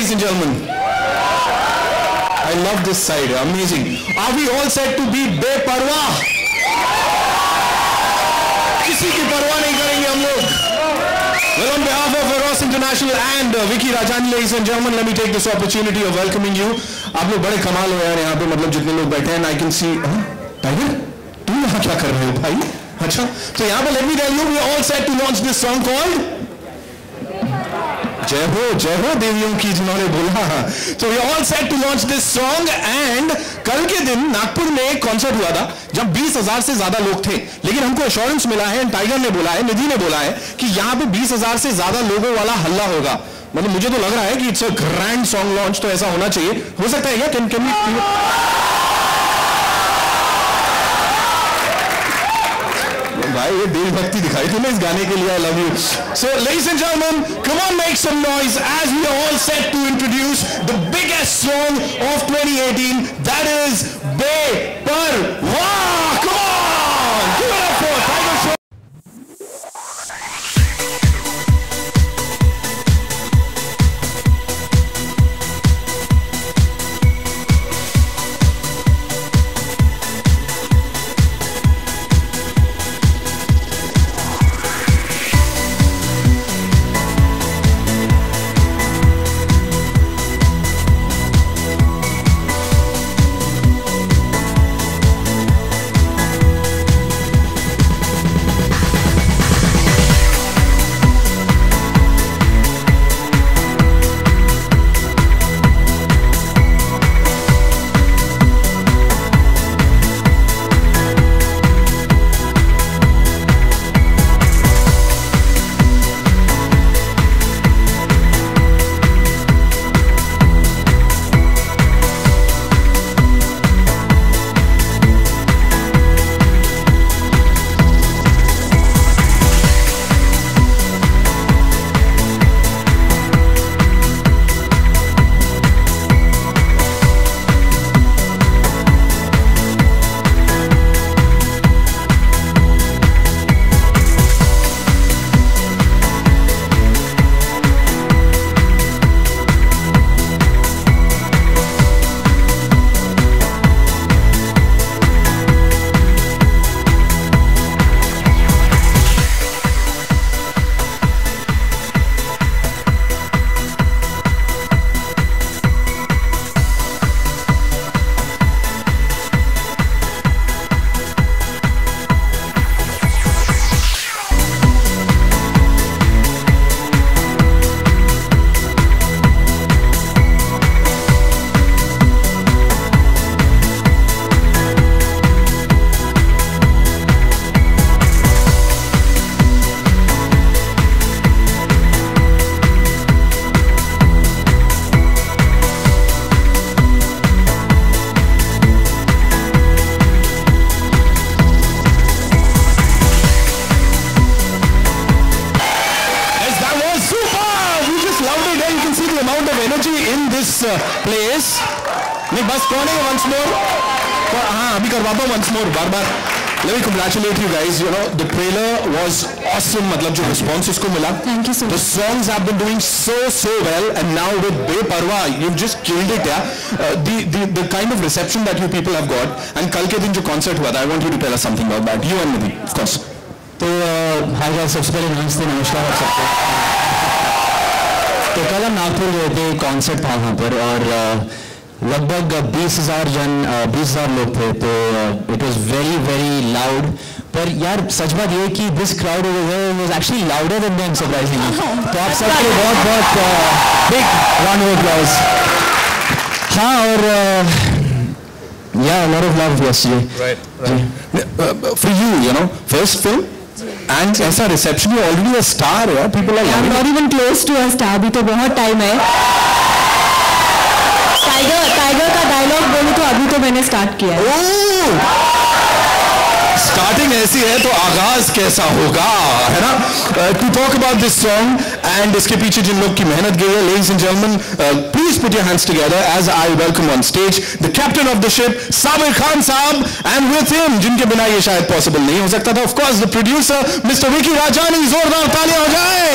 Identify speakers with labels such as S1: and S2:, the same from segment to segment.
S1: ladies and gentlemen. I love this side, amazing. Are we all set to be बेपरवाह? किसी की परवाह नहीं करेंगे हम लोग. Well, on behalf of Eros International and Vicky Rajani, ladies and gentlemen, let me take this opportunity of welcoming you. आप लोग बड़े कमाल हो यार यहाँ पे, मतलब जितने लोग बैठे हैं, I can see. टाइगर, तुम यहाँ क्या कर रहे हो भाई? अच्छा, तो यहाँ पे let me tell you, we are all set to launch this song called जय हो देवियों की जिन्होंने बोला. So we are all set to launch this song and कल के दिन नागपुर में एक कॉन्सर्ट हुआ था जब 20,000 से ज्यादा लोग थे, लेकिन हमको एश्योरेंस मिला है, टाइगर ने बोला है, निधि ने बोला है कि यहाँ पे 20,000 से ज्यादा लोगों वाला हल्ला होगा. मतलब मुझे तो लग रहा है कि it's a grand song launch, तो ऐसा होना चाहिए. हो सकता है क्या? कैन वी भाई ये देशभक्ति दिखाई थी ना इस गाने के लिए. I love you. So ladies and gentlemen, come on, make some noise as we are all set to introduce the biggest song of 2018. That is बेपरवाह. Come on, give it up for Tiger Show. Place. नहीं बस कौन है once more? हाँ अभी करवाता हूँ once more bar. Let me congratulate you guys. You know the trailer was awesome. मतलब जो response इसको मिला.
S2: Thank you so much.
S1: The songs have been doing so well, and now with बेपरवाह, you've just killed it, yeah. The kind of reception that you people have got, and कल के दिन जो concert हुआ था, I want you to tell us something about that. You and Nidhi, of course.
S3: तो hi guys, सबसे पहले नमस्कार आप सबको. तो कल हम नागपुर गए थे, कॉन्सर्ट था वहाँ पर और लगभग 20,000 लोग थे. तो इट वाज वेरी लाउड. पर यार सच बात ये कि this crowd over here was actually louder than them surprisingly. तो आप सबके बहुत बिग राउंड ऑफ अप्लॉज. हाँ और yeah, a lot of love yesterday.
S1: Right. For you know, first film. And ऐसा reception, you already a star, yeah? People are.
S2: I'm not even close to a star. अभी तो बहुत time है. Tiger का dialogue बोलूँ तो अभी तो मैंने स्टार्ट किया है.
S1: स्टार्टिंग ऐसी है तो आगाज कैसा होगा, है ना? To talk about this song and इसके पीछे जिन लोग की मेहनत गई है, ladies and gentlemen, please put your hands together as I welcome on stage the captain of the ship, Sabir Khan साहब, and with him, जिनके बिना ये शायद possible नहीं हो सकता था, of course, the producer, Mr. Vicky Rajani. जोरदार तालियां हो जाए.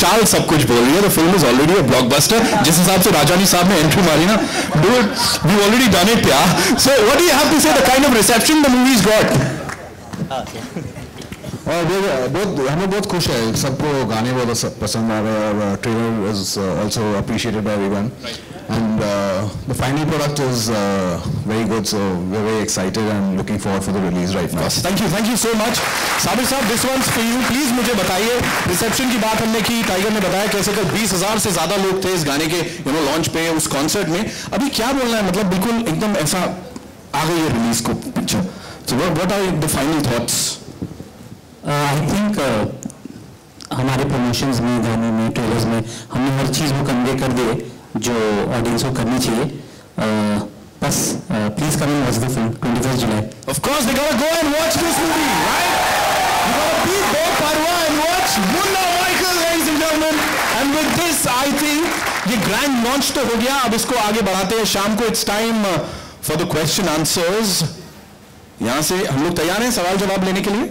S1: चाल सब कुछ बोल रही है. The film is already a blockbuster. जिस हिसाब से राजानी साहब ने एंट्री मारी ना, dude, we've already done it, yeah. So what do you have to say? The kind of reception the movie's got.
S4: और हमें बहुत खुश है, सबको गाने बहुत पसंद आ रहे हैं और trailer is also appreciated by everyone and the final product is very good, so we're very excited and looking forward for the release right now.
S1: Thank you so much. Sabir साहब, this one's for you. Please मुझे बताइए, reception की बात हमने की, tiger ने बताया कैसे कल 20,000 से ज्यादा लोग थे इस गाने के लॉन्च पे, उस कॉन्सर्ट में. अभी क्या बोलना है, मतलब बिल्कुल एकदम ऐसा आ गई है रिलीज को picture. So what are the final thoughts?
S3: I think हमारे प्रमोशंस में, गाने में, ट्रेलर्स में हमने हर चीज़ वो कन्वे कर दिए जो ऑडियंस को करनी चाहिए. बस please come and watch the film 21 July.
S1: Of course they gotta go and watch this movie, right? You gotta beat Bo Parwa and watch Munna Michael, ladies and gentlemen. And with this, I think ये grand launch तो हो गया. अब इसको आगे बढ़ाते हैं. शाम को it's time for the question answers. यहाँ से हम लोग तैयार हैं सवाल जवाब लेने के लिए.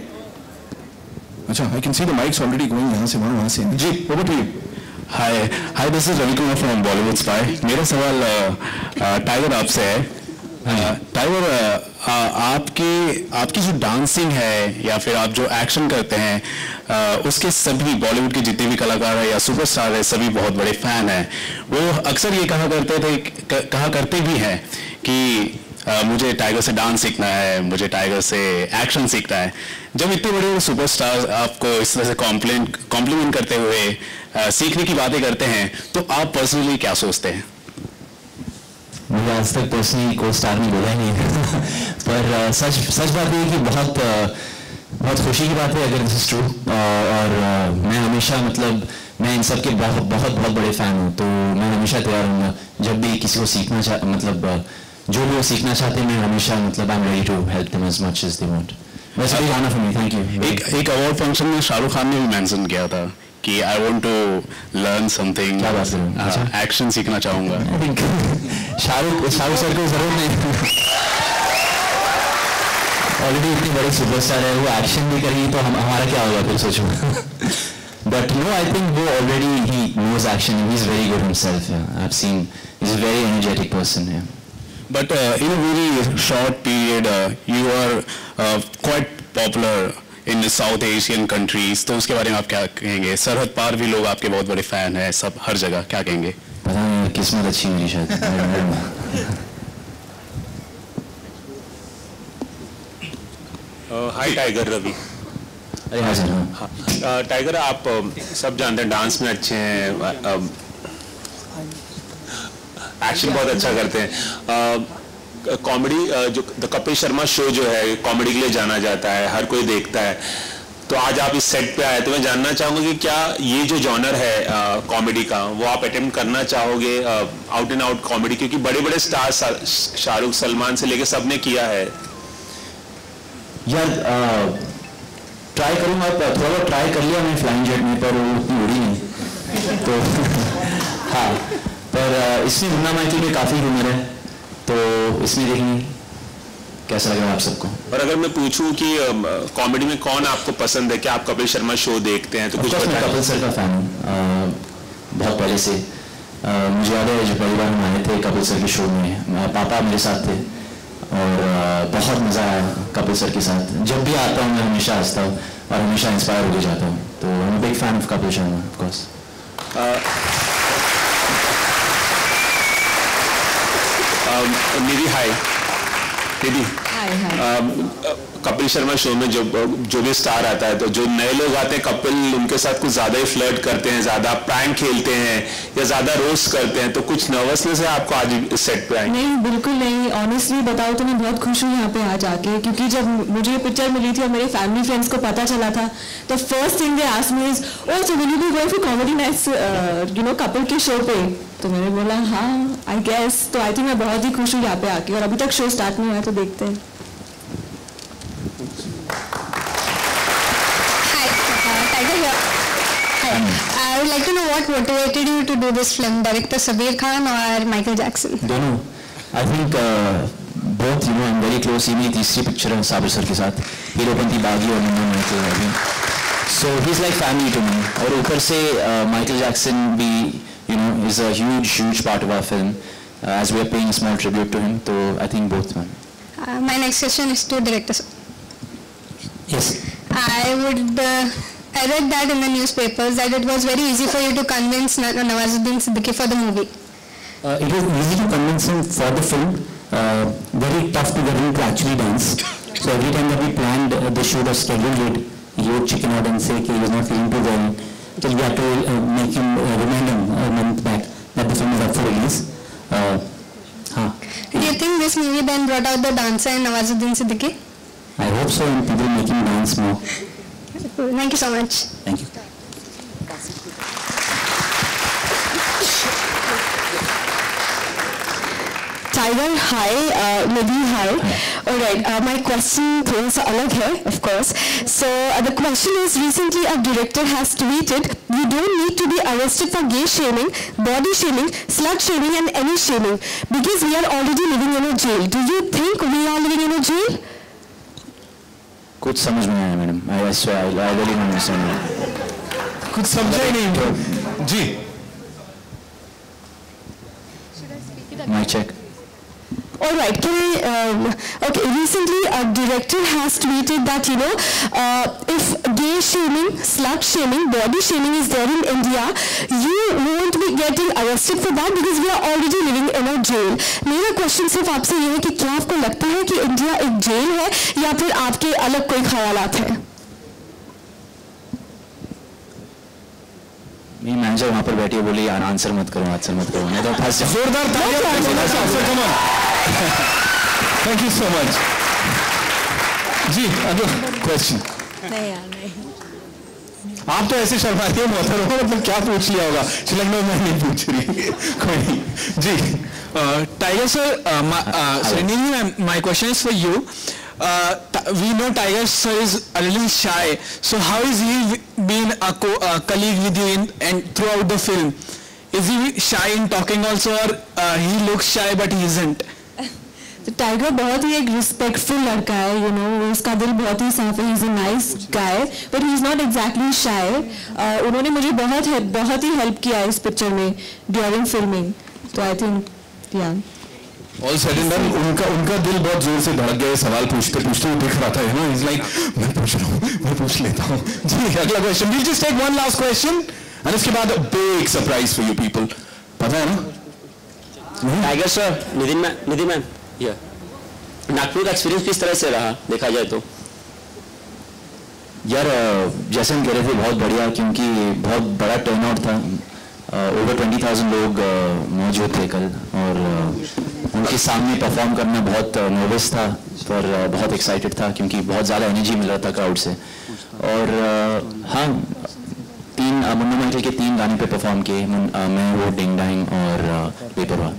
S1: अच्छा, I can see the mics already going. यहाँ से वहाँ से. जी, over to you.
S5: Hi, this is Ravi Kumar from Bollywood spy. मेरा सवाल टाइगर आपसे है. टाइगर, आपकी जो डांसिंग है या फिर आप जो एक्शन करते हैं, उसके सभी बॉलीवुड के जितने भी कलाकार हैं या सुपरस्टार हैं, सभी बहुत बड़े फैन हैं. वो अक्सर ये कहा करते भी हैं कि मुझे टाइगर से डांस सीखना है, मुझे टाइगर से एक्शन सीखना है. जब इतने बड़े सुपरस्टार आपको इस तरह से कॉम्प्लीमेंट करते हुए सीखने की बातें करते हैं, तो आप पर्सनली क्या सोचते हैं?
S3: मुझे आज तक पर्सनली कोई स्टार ने बोला नहीं है पर सच बात है कि बहुत खुशी की बात है अगर दिस इज ट्रू. और मैं हमेशा, मतलब मैं इन सब के बहुत बड़े फैन हूँ, तो मैं हमेशा तैयार हूँ जब भी किसी को सीखना मतलब जो भी वो सीखना चाहते हैं, मैं हमेशा, मतलब I am ready to help them as much as they want. बस अभी गाना फॉर मी. Thank you. एक
S5: अवार्ड फंक्शन में शाहरुख खान ने भी मेंशन किया था कि I want to learn something, action सीखना चाहूंगा.
S3: आई थिंक शाहरुख सर को जरूर नहीं, ऑलरेडी इतने बड़े सुपरस्टार है, वो एक्शन भी करेंगे तो हमारा क्या होगा फिर, सोचो. बट नो, आई थिंक वो already he knows action, he is very good himself. I have seen he is a very energetic person.
S5: But in a very short period, you are quite popular in the South Asian countries. तो उसके बारे में आप क्या कहेंगे? सरहद पार भी लोग आपके बहुत बड़े फैन हैं, सब हर जगह. क्या कहेंगे?
S3: पता नहीं, किस्मत अच्छी मेरी शायद.
S6: हाय टाइगर, रवि.
S3: अरे हाँ सर.
S6: हाँ टाइगर, आप सब जानते हैं डांस में अच्छे हैं, एक्शन बहुत अच्छा करते हैं. कॉमेडी, जो द कपिल शर्मा शो जो है कॉमेडी के लिए जाना जाता है, हर कोई देखता है. तो आज आप इस सेट पे आए, तो मैं जानना चाहूंगा कि क्या ये जो जॉनर है कॉमेडी का, वो आप अटेम्प्ट करना चाहोगे, आउट एंड आउट कॉमेडी? क्योंकि बड़े बड़े स्टार्स शाहरुख, सलमान से लेके सबने किया है.
S3: यार ट्राई करूंगा, थोड़ा ट्राई कर लिया मैंने फ्लाइंग जेट में, पर वो उतनी उड़ी नहीं. तो हाँ, पर इसमें मुन्ना माइकल में काफ़ी ह्यूमर है, तो इसमें देखेंगे कैसा लग रहा है आप सबको.
S6: और अगर मैं पूछूं कि कॉमेडी में कौन आपको पसंद है, क्या आप कपिल शर्मा शो देखते हैं? तो कुछ
S3: मैं कपिल सर का फैन हूँ बहुत पहले से. मुझे याद है जब पहली बार हम आए थे कपिल सर के शो में, पापा मेरे साथ थे और बहुत मज़ा आया कपिल सर के साथ. जब भी आता हूँ मैं हमेशा हंसता हूँ और हमेशा इंस्पायर होकर जाता हूँ. तो I am big fan of Kapil Sharma of course.
S6: Nidhi, hi. Nidhi, Kapil Sharma show में जो भी स्टार आता है, तो जो नए लोग आते हैं कपिल उनके साथ कुछ ज्यादा ही फ्लर्ट करते हैं, ज्यादा प्रैंक खेलते हैं या ज्यादा रोस्ट करते हैं, तो कुछ नर्वसनेस है आपको आज इस सेट पे आए?
S2: नहीं, बिल्कुल नहीं. ऑनेस्टली बताओ तो मैं बहुत खुश हूँ यहाँ पे आज आके, क्योंकि जब मुझे ये पिक्चर मिली थी और मेरे फैमिली फ्रेंड्स को पता चला था, तो first thing they asked me is, oh so will you be going for comedy nights Kapil के शो पे? तो मैंने बोला हाँ, आई गेस. तो आई थिंक मैं बहुत ही खुश हूँ यहाँ पे आके, और अभी तक शो स्टार्ट नहीं हुआ, तो देखते हैं.
S7: I would like to know what motivated you to do this film, director Sabir Khan or Michael Jackson?
S3: दोनों. I think both, I'm very close. ये मेरी तीसरी पिक्चर है साबिर सर के साथ, हीरोपंती बागी और Munna Michael. So he's like family to me. और ऊपर से Michael Jackson भी, you know, is a huge part of our film. As we are paying a small tribute to him, so I think both, man.
S7: My next question is to director.
S3: Yes.
S7: I read that in the newspapers that it was very easy for you to convince Nawazuddin Siddiqui for the movie.
S3: It was easy to convince him for the film. Very tough to get him to actually dance. So every time that we planned the shoot or scheduled it, he would chicken out and say he was not feeling too well. So we had to make him remind him a month back that the film is up for release.
S7: Do you think this movie then brought out the dancer in Nawazuddin Siddiqui?
S3: I hope so, and people make him dance more.
S7: Thank you so much.
S3: Thank you.
S2: Tiger, hi. Nidhi, hi. All right. My question थोड़ा सा अलग है, of course. So the question is, recently a director has tweeted, "You don't need to be arrested for gay shaming, body shaming, slut shaming, and any shaming, because we are already living in a jail. Do you think we are living in a jail?"
S3: कुछ समझ में आया madam. I swear, I really don't understand.
S1: कुछ समझा ही नहीं जी.
S3: My check.
S2: All right. Okay. Recently, a director has tweeted that, you know, if gay shaming, slut shaming, body shaming is there in India, you won't be getting arrested for that because we are already living in a jail. मेरा question सिर्फ आपसे ये है कि क्या आपको लगता है कि इंडिया एक जेल है या फिर आपके अलग कोई ख्यालात हैं?
S3: मेरी मैनेजर वहाँ पर बैठी बोली आंसर मत करो नहीं तो फंस जाओ.
S1: जोरदार तालियां. Thank you so much. जी, अगला क्वेश्चन.
S2: नहीं.
S1: आप तो ऐसे शर्माती हैं मोहतरमा, मतलब क्या पूछ लिया होगा? चिलंगनो मैं नहीं पूछ रही. कोई नहीं. जी.
S8: Tiger sir, Srinidhi ma'am, my question is for you. We know Tiger sir is a little shy. So how is he been a colleague with you and throughout the film? Is he shy in talking also, or he looks shy but he isn't?
S2: तो tiger बहुत ही एक respectful लड़का है, you know, उसका दिल बहुत ही साफ है. He is a nice guy, but he is not exactly shy. उन्होंने मुझे बहुत ही हेल्प किया इस पिक्चर में ड्यूरिंग फिल्मिंग. तो आई थिंक या
S1: ऑल सेड एंड डन उनका दिल बहुत जोर से धड़क गया. सवाल पूछते पूछते वो दिख रहा था, ना. इज लाइक मैं पूछ रहा हूँ, मैं पूछ लेता हूँ. जी, अगला question. We'll just take one last question and उसके बाद big surprise for you people. पता है ना
S9: Tiger sir, Nidhi ma'am, Nagpur का एक्सपीरियंस किस तरह से रहा देखा जाए तो?
S3: यार जैसे हम कह रहे थे बहुत बढ़िया, क्योंकि बहुत बड़ा टर्नआउट था. ओवर 20,000 लोग मौजूद थे कल, और उनके सामने परफॉर्म करना बहुत नर्वस था पर बहुत एक्साइटेड था क्योंकि बहुत ज़्यादा एनर्जी मिल रहा था क्राउड से. और हाँ, मुन्ना माइकल के 3 गाने पे परफॉर्म किए. मैं, वो, डिंग डांग और बेपरवाह.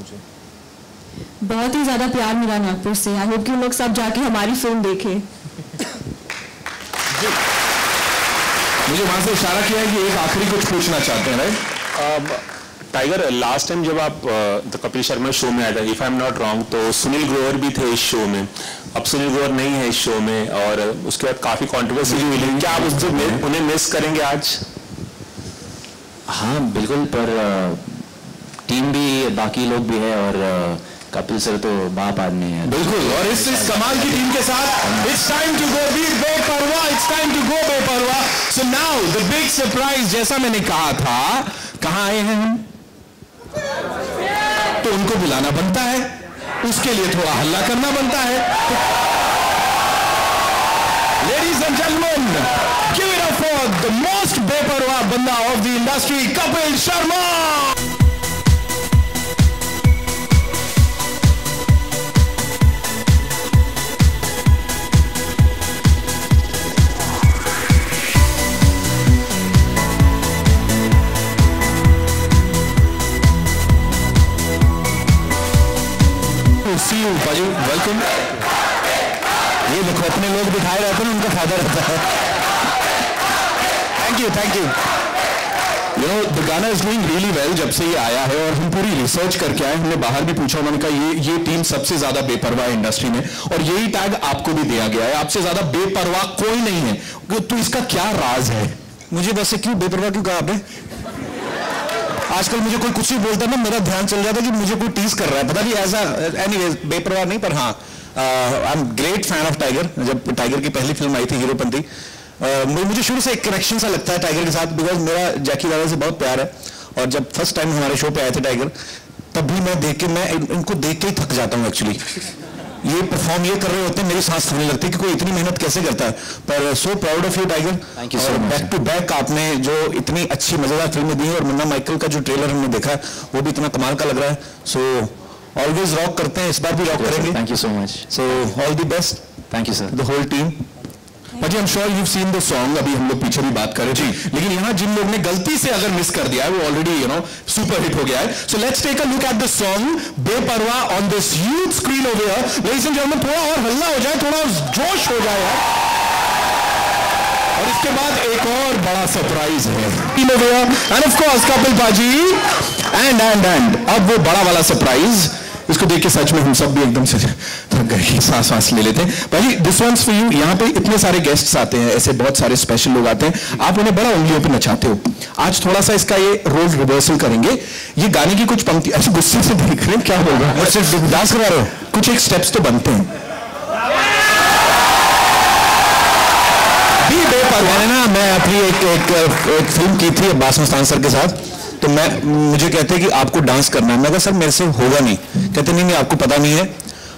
S2: बहुत ही ज्यादा प्यार मिला नागपुर से. आई होप कि लोग सब जाके हमारी फिल्म देखें.
S1: मुझे वहां से इशारा किया है कि एक आखिरी कुछ पूछना चाहते हैं, राइट?
S6: टाइगर, लास्ट टाइम जब आप द कपिल शर्मा शो में आया था, if I am not wrong, तो सुनील ग्रोवर भी थे इस शो में. अब सुनील ग्रोवर नहीं है इस शो में, और उसके बाद काफी कंट्रोवर्सी भी हुई. क्या आप उन्हें मिस करेंगे आज?
S3: हाँ बिल्कुल, पर टीम भी, बाकी लोग भी है, और कपिल सर तो बाप आदमी है.
S1: बिल्कुल. और इस कमाल की टीम के साथ it's time to go Beparwah. It's time to go Beparwah. So now the big surprise. जैसा मैंने कहा था, कहां आए हैं हम, तो उनको बुलाना बनता है, उसके लिए थोड़ा हल्ला करना बनता है. Ladies and gentleman, give it up for the most बेपरवाह बंदा of the industry, Kapil Sharma. See you, Baju. Welcome. ये देखो, अपने लोग दिखाए रहते हैं, उनका फायदा रहता है. Thank you. You know, the गाना is doing really well जब से ये आया है, और हम पूरी रिसर्च करके आए, हमने बाहर भी पूछा, उन्होंने कहा ये टीम सबसे ज्यादा बेपरवाह है इंडस्ट्री में, और यही टैग आपको भी दिया गया है, आपसे ज्यादा बेपरवाह कोई नहीं है। तो इसका क्या राज है?
S10: मुझे बस क्यों बेपरवाह क्यों कहा आपने? आजकल मुझे कोई कुछ भी बोलता है ना, मेरा ध्यान चल जाता है कि मुझे कोई टीज कर रहा है, पता नहीं ऐसा। एनीवेज, बेपरवाह नहीं, पर हाँ, I am great fan of tiger. जब टाइगर की पहली फिल्म आई थी हीरोपंती, मुझे शुरू से एक कनेक्शन सा लगता है टाइगर के साथ, बिकॉज मेरा जैकी दादा से बहुत प्यार है, और जब फर्स्ट टाइम हमारे शो पे आए थे टाइगर, तब भी मैं इनको देख के ही थक जाता हूँ एक्चुअली। ये परफॉर्म ये कर रहे होते हैं, मेरी सांस थकने लगती है कि कोई इतनी मेहनत कैसे करता है। पर so proud of you Tiger,
S3: thank you so much.
S10: Back to back आपने जो इतनी अच्छी मजेदार फिल्में दी है, और मुन्ना माइकल का जो ट्रेलर हमने देखा है वो भी इतना कमाल का लग रहा है। सो ऑलवेज रॉक करते हैं, इस बार भी रॉक करेंगे।
S3: Thank you so much.
S10: So all the best.
S3: Thank you sir.
S10: The whole team.
S1: जी, I am sure you seen the song, अभी हम लोग पीछे भी बात करें जी, लेकिन यहाँ जिन लोग ने गलती से अगर मिस कर दिया है वो ऑलरेडी सुपर हिट हो गया है। So let's take a look at the song Beparwah on this huge screen over here. Ladies and gentleman, थोड़ा और हल्ला हो जाए, थोड़ा जोश हो जाए यार। और इसके बाद एक और बड़ा सरप्राइज है, एंड ऑफ कोर्स कपिल पाजी, एंड अब वो बड़ा वाला सरप्राइज, इसको देख के सच में हम सब भी एकदम से थक गए, सांस ले लेते हैं। भाई दिस वंस फॉर यू। यहाँ पे इतने सारे गेस्ट्स आते हैं, ऐसे बहुत सारे स्पेशल लोग आते हैं, आप उन्हें बड़ा उंगलियों पे नचाते हो। आज थोड़ा सा इसका ये रोल रिवर्सल करेंगे। ये गाने की कुछ पंक्ति, ऐसे गुस्से से देख रहे हैं, क्या होगा? मुझसे डांस करा रहे हो? कुछ एक स्टेप्स तो बनते हैं। मैंने ना, मैं अपनी एक फिल्म की थी अब्बास मस्तान सर के साथ, तो मुझे कहते हैं कि आपको डांस करना है। मैं कहा सर मेरे से होगा नहीं। कहते नहीं आपको पता नहीं है,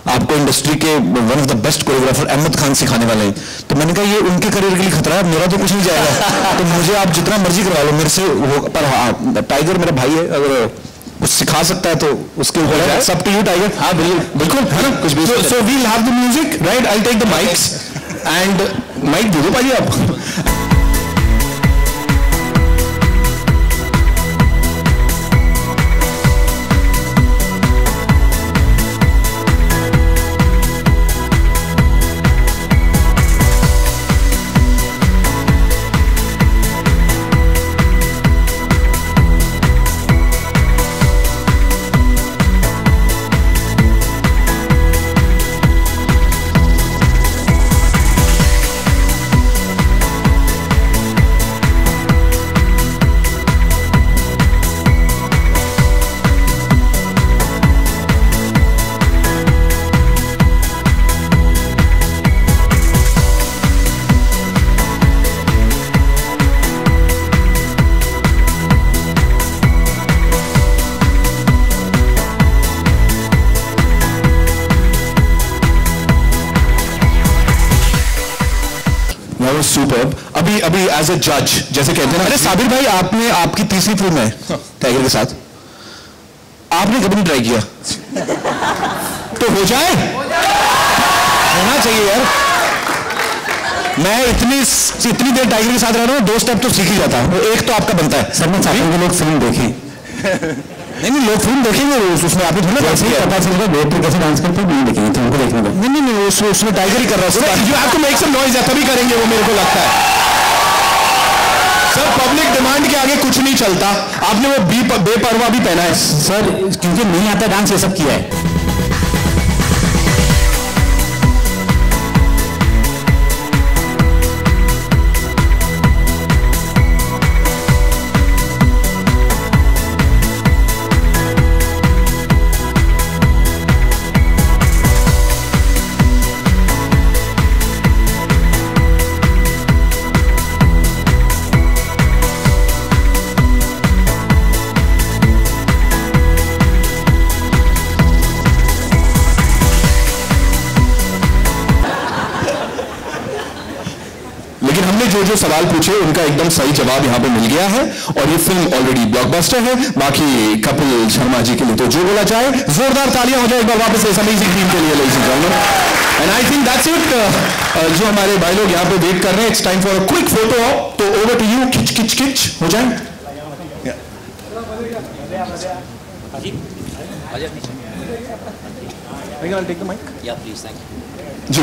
S1: आपको इंडस्ट्री के one of the best choreographer Ahmed Khan सिखाने वाले हैं। तो मैंने कहा ये उनके करियर के लिए खतरा है, मेरा तो कुछ नहीं जाएगा, तो मुझे आप जितना मर्जी करवा लो, मेरे से हो। पर हाँ, टाइगर मेरा भाई है, अगर कुछ सिखा सकता है तो उसके ऊपर सब टू यू टाइगर। हाँ बिल्कुल, है ना, कुछ भी। So we will have the music, right? I take the mics, and mic दे दो भाई आप। सुपर्ब। अभी एज ए जज जैसे कहते हैं ना, अरे साबिर भाई आपकी तीसरी फिल्म है टाइगर के साथ, आपने कभी नहीं ट्राई किया? तो हो जाए, होना चाहिए यार। मैं इतनी देर टाइगर के साथ रह रहा हूँ, 2 स्टेप तो सीख ही जाता हूँ, एक तो आपका बनता है। सर मैं चाहता हूँ कि लोग फिल्म देखें। नहीं लोग फिल्म देखेंगे, उसमें आपने थोड़ा पता चलेगा वेट कैसे डांस करते हैं, नहीं देखेंगे तो उनको देखने दो। नहीं उसमें टाइगर ही कर रहा है, you have to make some noise, तभी करेंगे वो, मेरे को लगता है। सर पब्लिक डिमांड के आगे कुछ नहीं चलता। आपने वो बेपरवाह भी पहना है सर, क्योंकि नहीं आता डांस, ये सब किया है। जो सवाल पूछे उनका एकदम सही जवाब यहाँ पे मिल गया है, और ये फिल्म ऑलरेडी ब्लॉकबस्टर है। बाकी कपिल शर्मा जी के लिए तो जो बोला जाए, जोरदार तालियां हो जाए एक बार वापस इस अमेजिंग टीम के लिए, ladies and gentleman. And I think that's it. जो हमारे भाई लोग यहाँ पे वेट कर रहे हैं, it's time for a quick photo op, तो ओवर टू यू। खिच हो जाए। जी